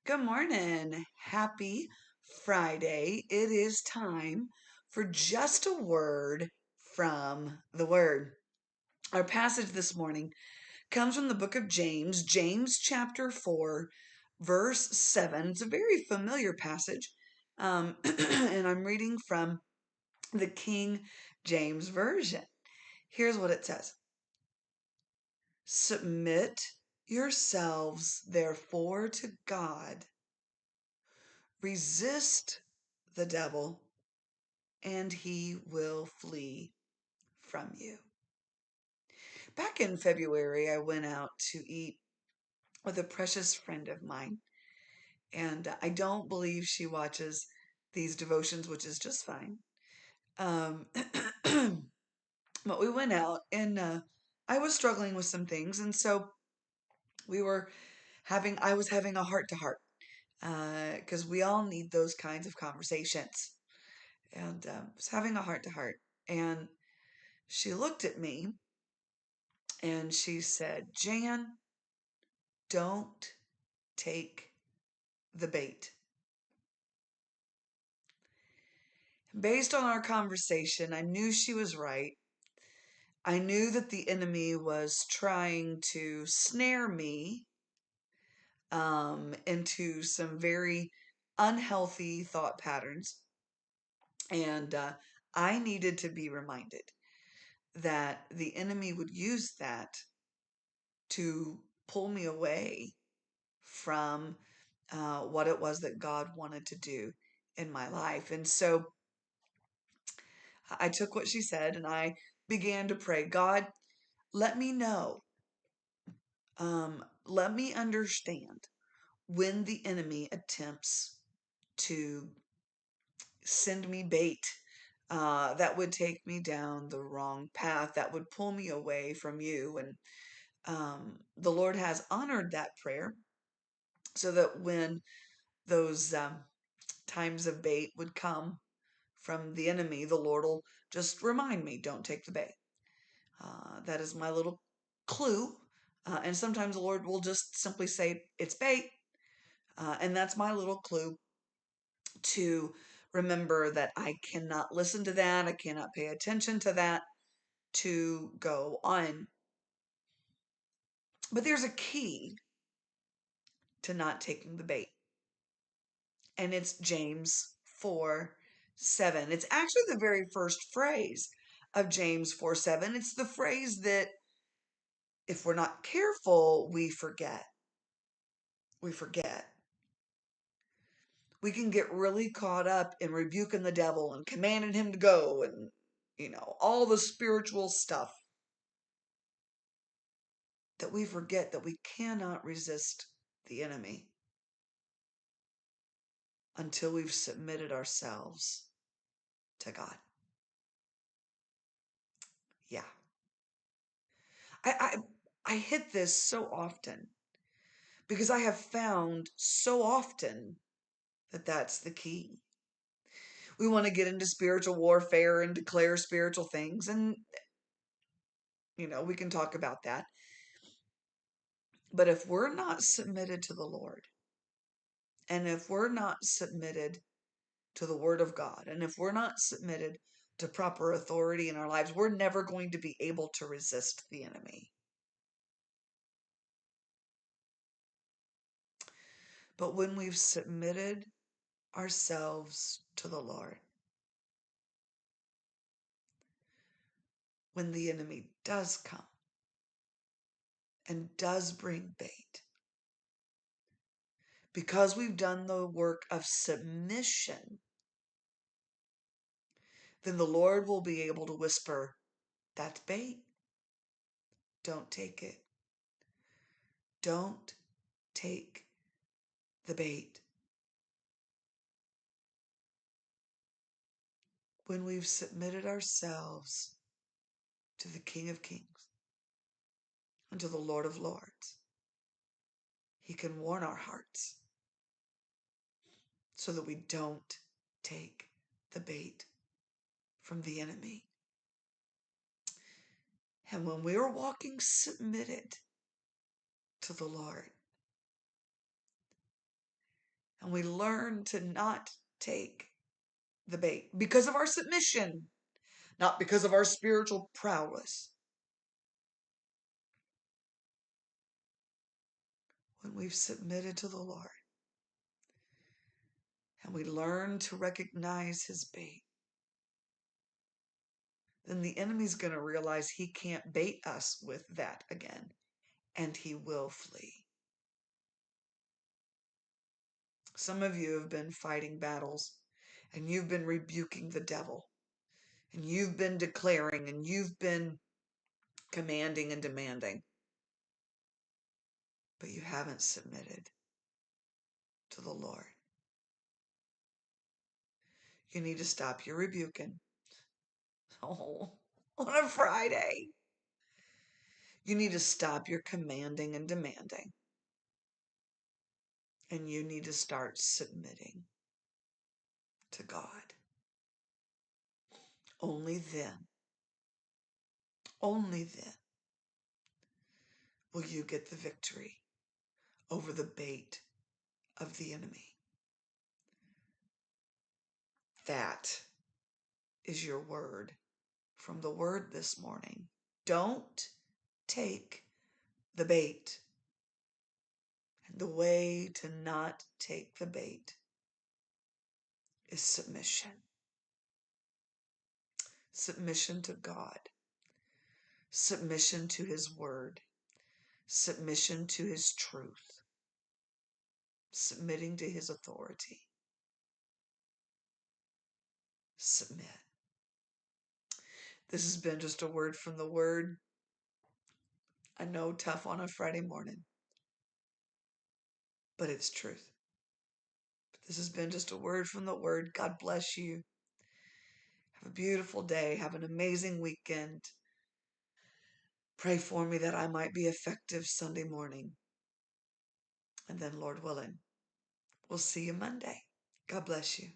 Good morning. Happy Friday. It is time for just a word from the Word. Our passage this morning comes from the book of James, James chapter 4, verse 7. It's a very familiar passage, and I'm reading from the King James Version. Here's what it says: Submit yourselves, therefore, to God. Resist the devil, and he will flee from you. Back in February, I went out to eat with a precious friend of mine, and I don't believe she watches these devotions, which is just fine. Um, but we went out, and I was struggling with some things, and so I was having a heart to heart, because we all need those kinds of conversations. And was having a heart to heart. And she looked at me and she said, Jan, don't take the bait. Based on our conversation, I knew she was right. I knew that the enemy was trying to snare me into some very unhealthy thought patterns. And I needed to be reminded that the enemy would use that to pull me away from what it was that God wanted to do in my life. And so I took what she said and I began to pray, God, let me know, let me understand when the enemy attempts to send me bait that would take me down the wrong path, that would pull me away from you. And the Lord has honored that prayer so that when those times of bait would come from the enemy, the Lord will just remind me, don't take the bait. That is my little clue. And sometimes the Lord will just simply say, it's bait. And that's my little clue to remember that I cannot listen to that. I cannot pay attention to that to go on. But there's a key to not taking the bait. And it's James 4:7. It's actually the very first phrase of James 4:7. It's the phrase that, if we're not careful, we forget. We forget. We can get really caught up in rebuking the devil and commanding him to go and, all the spiritual stuff, that we forget that we cannot resist the enemy until we've submitted ourselves to God. Yeah. I, I hit this so often because I have found so often that that's the key. We want to get into spiritual warfare and declare spiritual things, and we can talk about that. But if we're not submitted to the Lord, and if we're not submitted to the Word of God, and if we're not submitted to proper authority in our lives, we're never going to be able to resist the enemy. But when we've submitted ourselves to the Lord, when the enemy does come and does bring bait, because we've done the work of submission, then the Lord will be able to whisper, that's bait. Don't take it. Don't take the bait. When we've submitted ourselves to the King of Kings and to the Lord of Lords, He can warn our hearts so that we don't take the bait from the enemy. And when we are walking submitted to the Lord, And we learn to not take the bait because of our submission, not because of our spiritual prowess. When we've submitted to the Lord and we learn to recognize his bait, then the enemy's going to realize he can't bait us with that again, and he will flee. Some of you have been fighting battles, and you've been rebuking the devil, and you've been declaring, and you've been commanding and demanding, but you haven't submitted to the Lord. You need to stop your rebuking. Oh, on a Friday. You need to stop your commanding and demanding. And you need to start submitting to God. Only then will you get the victory over the bait of the enemy. That is your word from the word this morning. Don't take the bait. And the way to not take the bait is submission. Submission to God. Submission to his word. Submission to his truth. Submitting to his authority. Submit. This has been just a word from the word. I know, tough on a Friday morning, but it's truth. This has been just a word from the word. God bless you. Have a beautiful day. Have an amazing weekend. Pray for me that I might be effective Sunday morning. And then, Lord willing, we'll see you Monday. God bless you.